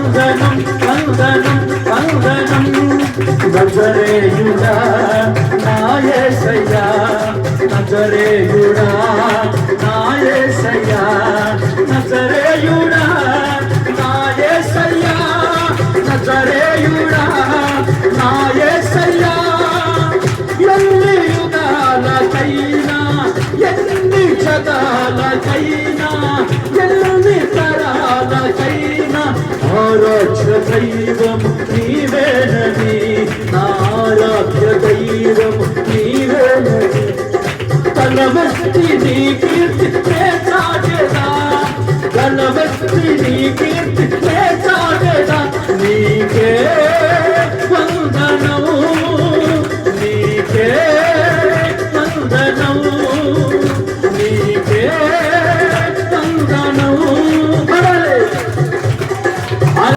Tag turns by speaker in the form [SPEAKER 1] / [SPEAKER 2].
[SPEAKER 1] వందనం వందనం వందనం నజరేయుడా నా యేసయ్యా నజరేయుడా నా యేసయ్యా నజరేయుడా నా యేసయ్యా నజరేయుడా నా యేసయ్యా ఎన్ని యుగాలకైనా ఎన్ని జగాలకైనా ఎన్ని తరాలకైనా ఆరాధ్య దైవం నీవేనని ఆరాధ్య దైవం నీవేనని తలవెత్తి నీ కీర్తి